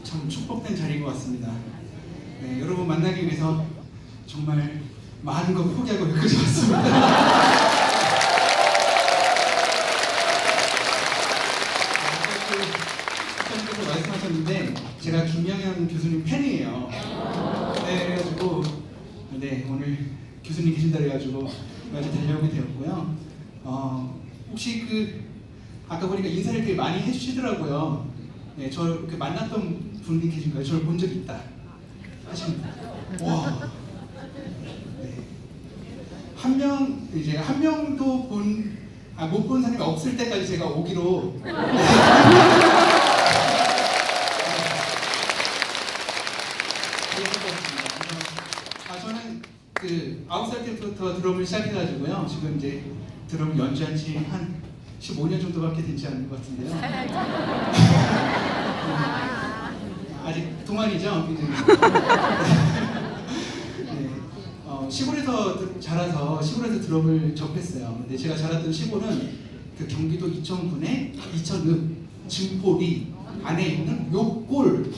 참 축복된 자리인 것 같습니다. 네, 여러분 만나기 위해서 정말 많은 거 포기하고 여기까지 왔습니다. 아까 말씀하셨는데 제가 김영현 교수님 팬이에요. 네, 그래가지고 네, 오늘 교수님 계신다 그래가지고 여기까지 달려오게 되었고요. 혹시 아까 보니까 인사를 되게 많이 해주시더라고요. 네, 저 이렇게 만났던 분이 계신가요? 저를 본 적이 있다 하시는 분. 와. 네. 한 명도 못 본 사람이 없을 때까지 제가 오기로. 저는 9살 때부터 드럼을 시작해가지고요. 지금 이제 드럼 연주한 지 한 15년 정도밖에 되지 않은 것 같은데요. 아직 동안이죠? 네. 시골에서 자라서 시골에서 드럼을 접했어요. 근데 제가 자랐던 시골은 경기도 이천군의 이천읍 진포리 안에 있는 욕골.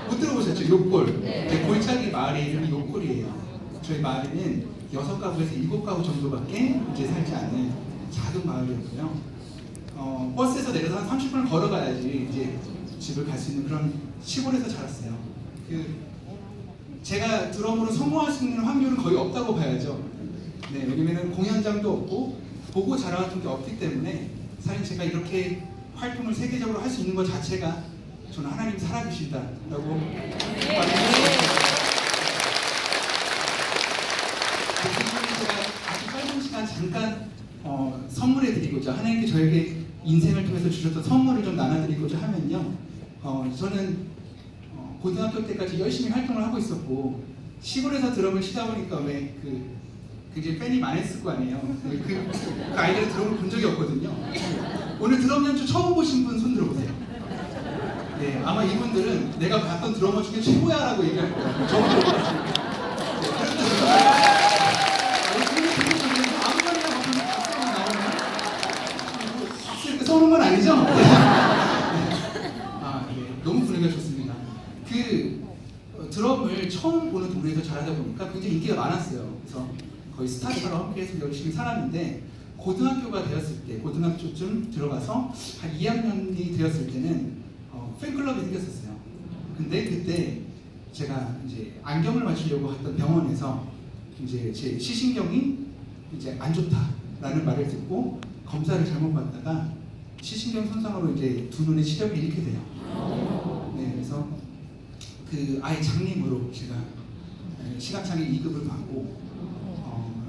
못 들어보셨죠? 욕골. 네. 골짜기 마을의 이름이 욕골이에요. 저희 마을에는 6가구에서 7가구 정도밖에 이제 살지 않는 작은 마을이었고요. 버스에서 내려서 한 30분을 걸어가야지 이제 집을 갈 수 있는 그런 시골에서 자랐어요. 제가 드럼으로 성공할 수 있는 확률은 거의 없다고 봐야죠. 네, 왜냐면은 공연장도 없고 보고 자라왔던 게 없기 때문에 사실 제가 이렇게 활동을 세계적으로 할 수 있는 것 자체가 저는 하나님 살아계신다라고 제가 아주 짧은 시간 잠깐 선물해드리고자 하나님께 저에게 인생을 통해서 주셨던 선물을 좀 나눠드리고자 하면요. 저는 고등학교 때까지 열심히 활동을 하고 있었고 시골에서 드럼을 치다 보니까 왜 굉장히 팬이 많았을 거 아니에요. 그 아이들은 드럼을 본 적이 없거든요. 오늘 드럼 연주 처음 보신 분 손 들어보세요. 네, 아마 이분들은 내가 봤던 드러머 중에 최고야라고 얘기할 거예요. 처음 들어봤으니까. 써는 건 아니죠? 너무 분위기가 좋습니다. 드럼을 처음 보는 동네에서 자라다 보니까 굉장히 인기가 많았어요. 그래서 거의 스타처럼 계속 열심히 살았는데 고등학교가 되었을 때, 고등학교쯤 들어가서 한 2학년이 되었을 때는 팬클럽이 생겼었어요. 근데 그때 제가 이제 안경을 맞추려고 했던 병원에서 이제 제 시신경이 이제 안 좋다라는 말을 듣고 검사를 잘못 받다가 시신경 손상으로 이제 두 눈의 시력이 잃게 돼요. 네, 그래서 아예 장님으로 제가 시각장애 2급을 받고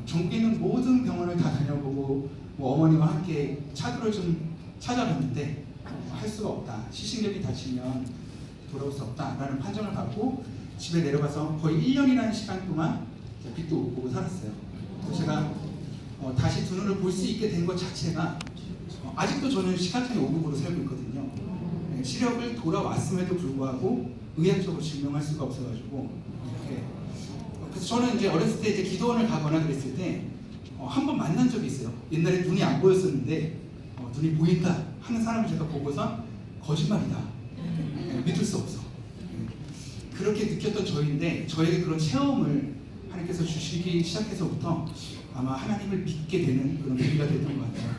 전국에 있는 모든 병원을 다 다녀보고 어머니와 함께 차도를 좀 찾아봤는데 할 수가 없다. 시신경이 다치면 돌아올 수 없다라는 판정을 받고 집에 내려가서 거의 1년이라는 시간 동안 빚도 못 보고 살았어요. 그래서 제가 다시 두 눈을 볼 수 있게 된 것 자체가 아직도 저는 시각장애 5급으로 살고 있거든요. 시력을 돌아왔음에도 불구하고 의학적으로 증명할 수가 없어가지고 이렇게. 그래서 저는 이제 어렸을 때 이제 기도원을 가거나 그랬을 때 한 번 만난 적이 있어요. 옛날에 눈이 안 보였었는데 눈이 보인다 하는 사람을 제가 보고서 거짓말이다. 믿을 수 없어. 그렇게 느꼈던 저인데 저에게 그런 체험을 하나님께서 주시기 시작해서부터 아마 하나님을 믿게 되는 그런 계기가 됐던 것 같아요.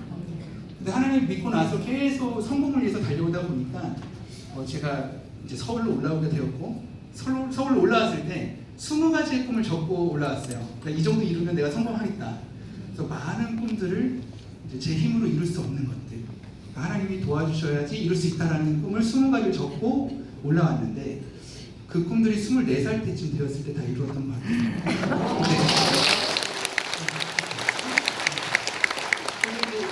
근데 하나님을 믿고 나서 계속 성공을 위해서 달려오다 보니까 제가 이제 서울로 올라오게 되었고 서울로 올라왔을 때 20가지의 꿈을 적고 올라왔어요. 그러니까 이 정도 이루면 내가 성공하겠다. 그래서 많은 꿈들을 이제 제 힘으로 이룰 수 없는 것들, 하나님이 도와주셔야지 이룰 수 있다라는 꿈을 20가지를 적고 올라왔는데 그 꿈들이 24살 때쯤 되었을 때 다 이루었던 것 같아요.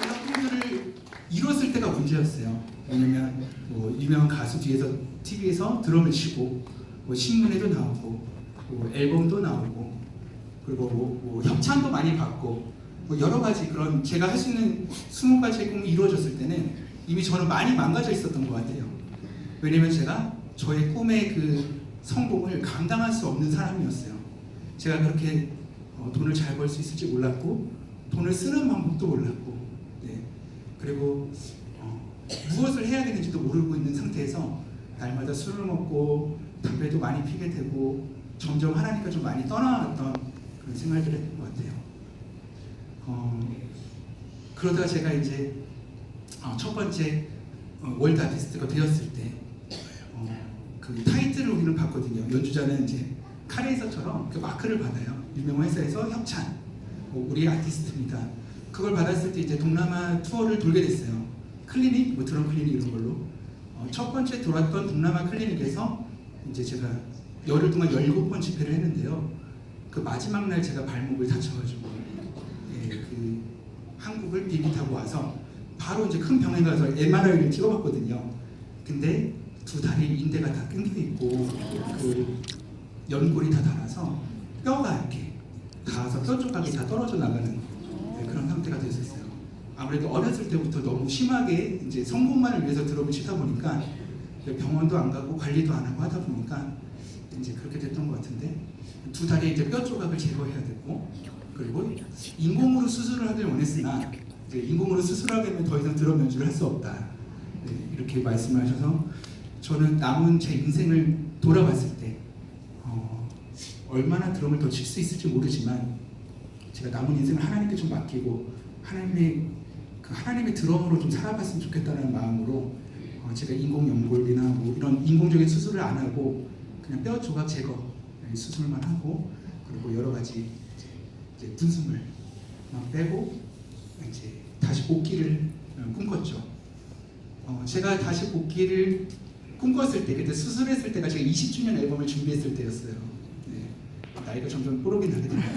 그런 꿈들을 이뤘을 때가 문제였어요. 왜냐면 유명한 가수 뒤에서 TV에서 드럼을 치고 신문에도 나오고 앨범도 나오고 그리고 협찬도 많이 받고 여러 가지 그런 제가 할 수 있는 20가지의 꿈이 이루어졌을 때는 이미 저는 많이 망가져 있었던 것 같아요. 왜냐면 제가 저의 꿈의 성공을 감당할 수 없는 사람이었어요. 제가 그렇게 돈을 잘 벌 수 있을지 몰랐고 돈을 쓰는 방법도 몰랐고 그리고 무엇을 해야 되는지도 모르고 있는 상태에서 날마다 밤마다 술을 먹고 담배도 많이 피게 되고 점점 하나님과 좀 많이 떠나왔던 그런 생활들을 했던 것 같아요. 그러다가 제가 이제 첫 번째 월드 아티스트가 되었을 때 그 타이틀을 우리는 받거든요. 연주자는 이제 카레이서처럼 그 마크를 받아요. 유명한 회사에서 협찬, 우리 아티스트입니다. 그걸 받았을 때 이제 동남아 투어를 돌게 됐어요. 클리닉, 뭐 드럼 클리닉 이런 걸로. 첫 번째 돌았던 동남아 클리닉에서 이제 제가 열흘 동안 17번 집회를 했는데요. 그 마지막 날 제가 발목을 다쳐가지고 그 한국을 비행기 타고 와서 바로 이제 큰 병원에 가서 MRI를 찍어봤거든요. 근데 두 다리 인대가 다 끊겨 있고 그 연골이 다 닳아서 뼈가 이렇게 닿아서 뼈 조각이 다 떨어져 나가는 그런 상태가 됐었어요. 아무래도 어렸을 때부터 너무 심하게 이제 성공만을 위해서 드럼을 치다 보니까 병원도 안 가고 관리도 안 하고 하다 보니까 이제 그렇게 됐던 것 같은데, 두 다리에 이제 뼈 조각을 제거해야 되고, 그리고 인공으로 수술을 하길 원했으나 이제 인공으로 수술하게 되면 더 이상 드럼 연주를 할 수 없다, 이렇게 말씀을 하셔서 저는 남은 제 인생을 돌아봤을 때 얼마나 드럼을 더 칠 수 있을지 모르지만 제가 남은 인생을 하나님께 좀 맡기고 하나님의 드럼으로 좀 살아봤으면 좋겠다는 마음으로 제가 인공 연골이나 뭐 이런 인공적인 수술을 안 하고 그냥 뼈 조각 제거 수술만 하고, 그리고 여러 가지 이제 분수물 막 빼고 이제 다시 복귀를 꿈꿨죠. 제가 다시 복귀를 꿈꿨을 때, 그때 수술했을 때가 제가 20주년 앨범을 준비했을 때였어요. 네. 나이가 점점 뽀록이 나게 되는데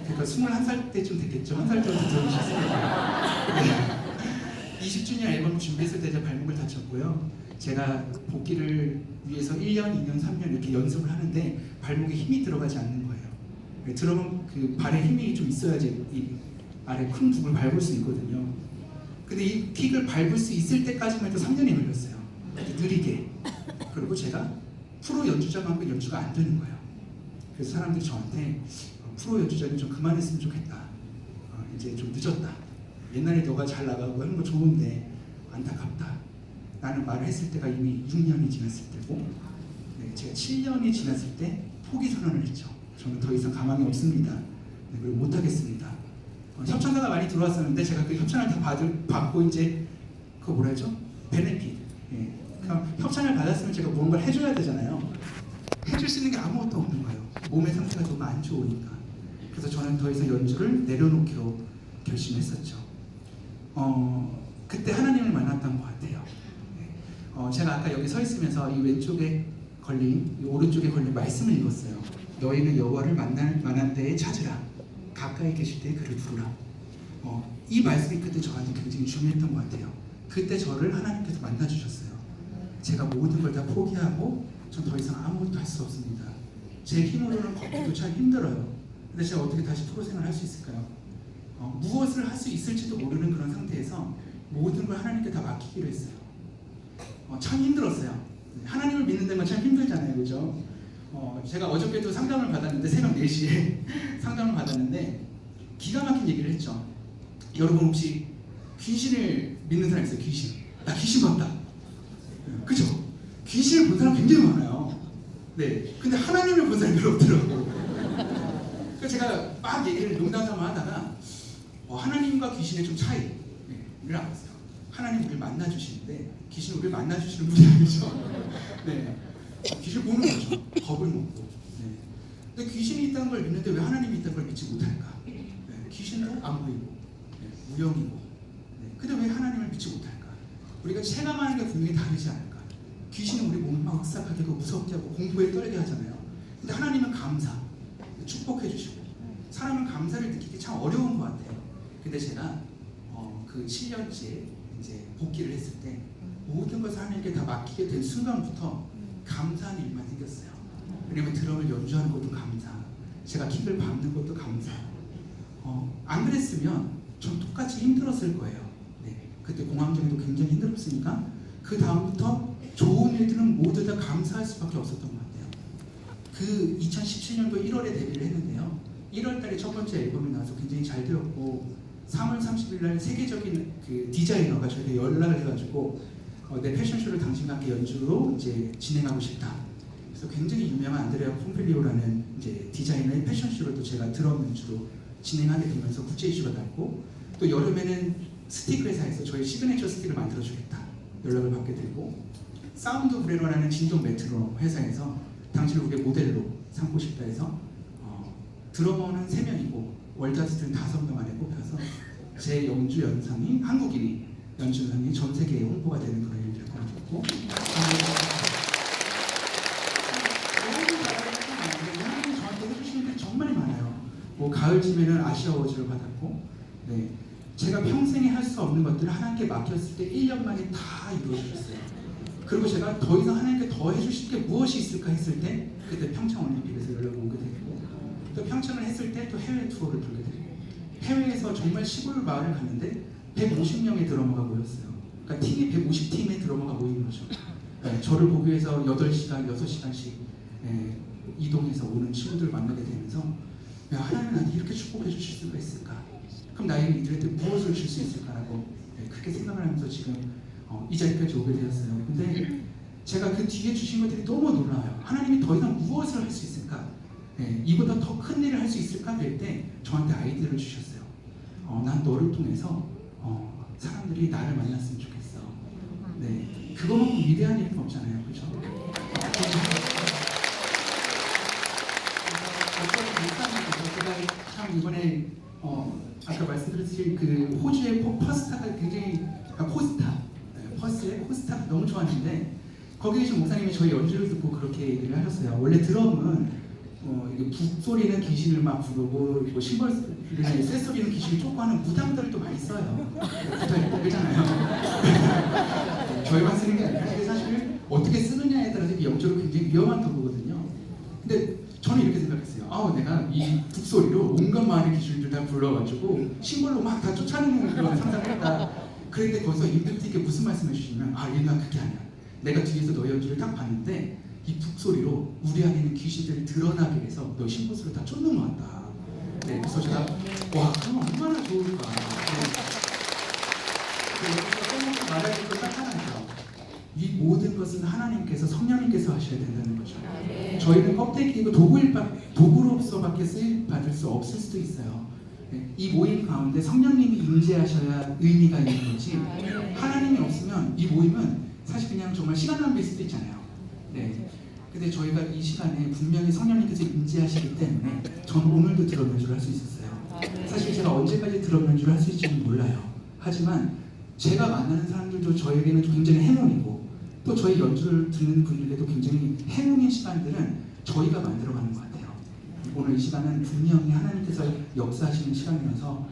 그러니까 21살 때쯤 됐겠죠. 한 살 정도 들어오셨으니까. 네. 20주년 앨범을 준비했을 때 제가 발목을 다쳤고요. 제가 복귀를 위해서 1년, 2년, 3년 이렇게 연습을 하는데 발목에 힘이 들어가지 않는 거예요. 드럼은 그 발에 힘이 좀 있어야지 이 아래 큰 북을 밟을 수 있거든요. 근데 이 킥을 밟을 수 있을 때까지만 해도 3년이 걸렸어요. 느리게. 그리고 제가 프로 연주자만큼 연주가 안 되는 거예요. 그래서 사람들이 저한테 프로 연주자는 좀 그만했으면 좋겠다. 이제 좀 늦었다. 옛날에 너가 잘 나가고 하는 거 좋은데 안타깝다. 라는 말을 했을 때가 이미 6년이 지났을 때고, 제가 7년이 지났을 때 포기 선언을 했죠. 저는 더 이상 가망이 없습니다. 그리고 못하겠습니다. 협찬사가 많이 들어왔었는데 제가 그 협찬을 다 받고 이제 그거 뭐라 하죠? 베네핏. 그러니까 협찬을 받았으면 제가 뭔가를 해줘야 되잖아요. 해줄 수 있는 게 아무것도 없는 거예요. 몸의 상태가 너무 안 좋으니까. 그래서 저는 더 이상 연주를 내려놓기로 결심했었죠. 그때 하나님을 만났던 것 같아요. 제가 아까 여기 서 있으면서 이 왼쪽에 걸린, 이 오른쪽에 걸린 말씀을 읽었어요. 너희는 여호와를 만난 때에 찾으라. 가까이 계실 때 그를 부르라. 이 말씀이 그때 저한테 굉장히 중요했던 것 같아요. 그때 저를 하나님께서 만나주셨어요. 제가 모든 걸 다 포기하고 전 더 이상 아무것도 할 수 없습니다. 제 힘으로는 걷기도 참 힘들어요. 근데 제가 어떻게 다시 프로 생활을 할 수 있을까요? 무엇을 할 수 있을지도 모르는 그런 상태에서 모든 걸 하나님께 다 맡기기로 했어요. 참 힘들었어요. 하나님을 믿는 데만 참 힘들잖아요, 그죠? 제가 어저께도 상담을 받았는데 새벽 4시에 상담을 받았는데 기가 막힌 얘기를 했죠. 여러분 혹시 귀신을 믿는 사람 있어요? 귀신. 나 귀신 봤다. 그죠? 귀신을 본 사람 굉장히 많아요. 네. 근데 하나님을 본 사람이 별로 없더라고요. 그래서 제가 막 얘기를 농담삼아 하다가 하나님과 귀신의 좀 차이를 알았어요. 하나님 우리를 만나주시는데 귀신은 우리를 만나주시는 분이 아니죠. 네. 귀신을 보는 거죠. 겁을 먹고. 네. 근데 귀신이 있다는 걸 믿는데 왜 하나님이 있다는 걸 믿지 못할까? 네. 귀신도 안 보이고 무형이고. 네. 근데 왜 하나님을 믿지 못할까? 우리가 체감하는 게 분명히 다르지 않을까? 귀신은 우리 몸을 막 싹하게 하고 무섭게 하고 공포에 떨게 하잖아요. 근데 하나님은 감사, 축복해 주시고, 사람은 감사를 느끼기 참 어려운 것 같아요. 근데 제가 그 7년째 이제 복귀를 했을 때 모든 것을 하나님께 다 맡기게 된 순간부터 감사한 일만 생겼어요. 왜냐면 드럼을 연주하는 것도 감사, 제가 킥을 밟는 것도 감사. 안 그랬으면 전 똑같이 힘들었을 거예요. 네. 그때 공황장애도 굉장히 힘들었으니까 그 다음부터 좋은 일들은 모두 다 감사할 수밖에 없었던 것 같아요. 그 2017년도 1월에 데뷔를 했는데요. 1월달에 첫 번째 앨범이 나와서 굉장히 잘 되었고 3월 30일 날 세계적인 그 디자이너가 저에게 연락을 해가지고 내 패션쇼를 당신과 함께 연주로 이제 진행하고 싶다. 그래서 굉장히 유명한 안드레아 폼필리오라는 이제 디자이너의 패션쇼를 또 제가 드럼 연주로 진행하게 되면서 국제 이슈가 됐고, 또 여름에는 스틱 회사에서 저희 시그니처 스틱을 만들어주겠다 연락을 받게 되고, 사운드 브레로라는 진동 메트로 회사에서 당신을 우리의 모델로 삼고 싶다 해서 드러머는 3명이고 월드 아티스트는 5명 안에 뽑혀서 제 연주 영상이 한국인이 연주 영상이 전 세계에 홍보가 되는 그런 일들을 벌어졌고, 하나님이 저한테 해주시는 게 정말 많아요. 뭐 가을쯤에는 아시아 어워즈를 받았고, 네, 제가 평생에 할 수 없는 것들을 하나님께 맡겼을 때 1년 만에 다 이루어주셨어요. 그리고 제가 더 이상 하나님께 더 해주실 게 무엇이 있을까 했을 때 그때 평창올림픽에서 연락이 오게 되고, 또 평창을 했을 때 또 해외 투어를 돌게 되고, 해외에서 정말 시골 마을을 갔는데 150명의 드러머가 모였어요. 그러니까 팀이 150팀의 드러머가 모이는 거죠. 네, 저를 보기 위해서 8시간, 6시간씩 이동해서 오는 친구들을 만나게 되면서, 야, 하나님 나한테 이렇게 축복해 주실 수가 있을까? 그럼 나에게 이들한테 무엇을 줄 수 있을까라고 그렇게 생각을 하면서 지금 이 자리까지 오게 되었어요. 근데 제가 그 뒤에 주신 것들이 너무 놀라워요. 하나님이 더 이상 무엇을 할 수 있을까? 이보다 더 큰 일을 할 수 있을까? 할 때 저한테 아이디어를 주셨어요. 난 너를 통해서 사람들이 나를 만났으면 좋겠어. 네, 그거만큼 위대한 일은 없잖아요, 그렇죠? 제가 참 이번에 아까 말씀드렸듯이 그 호주의 퍼스타가 굉장히 포스타가 너무 좋았는데, 거기 계신 목사님이 저희 연주를 듣고 그렇게 얘기를 하셨어요. 원래 드럼은 이게 북소리는 귀신을 막 부르고, 뭐 심벌 소리나 쇠 소리는 귀신을 쫓고하는 무당들도 많이 써요. 그잖아요. 저희만 쓰는 게 아니라 이게 사실 어떻게 쓰느냐에 따라서 이게 영적으로 굉장히 위험한 도구거든요. 근데 저는 이렇게 생각했어요. 내가 이 북소리로 온갖 많은 귀신들 다 불러가지고 심벌로 막 다 쫓아내는 그런 상상했다. 그런데 거기서 임팩트 있게 무슨 말씀해 주시냐면, 얘가 그게 아니야. 내가 뒤에서 너의 연주를 딱 봤는데 이 북소리로 우리 안에 있는 귀신들이 드러나게 해서 너 심벌소리를 다 쫓는 것 같다. 네, 그래서 제가 와, 그럼 얼마나 좋을까. 여기서 말할 것 딱 하나입니다. 이 모든 것은 하나님께서, 성령님께서 하셔야 된다는 거죠. 저희는 껍데기이고 도구로서밖에 쓰임받을 수 없을 수도 있어요. 이 모임 가운데 성령님이 임재하셔야 의미가 있는 거지, 하나님이 없으면 이 모임은 사실 그냥 정말 시간 낭비일 수도 있잖아요. 네. 근데 저희가 이 시간에 분명히 성령님께서 임재하시기 때문에 저는 오늘도 드럼 연주를 할 수 있었어요. 사실 제가 언제까지 드럼 연주를 할 수 있을지는 몰라요. 하지만 제가 만나는 사람들도 저에게는 굉장히 행운이고, 또 저희 연주를 듣는 분들에게도 굉장히 행운인 시간들은 저희가 만들어가는 것 같아요. 오늘 이 시간은 분명히 하나님께서 역사하시는 시간이라서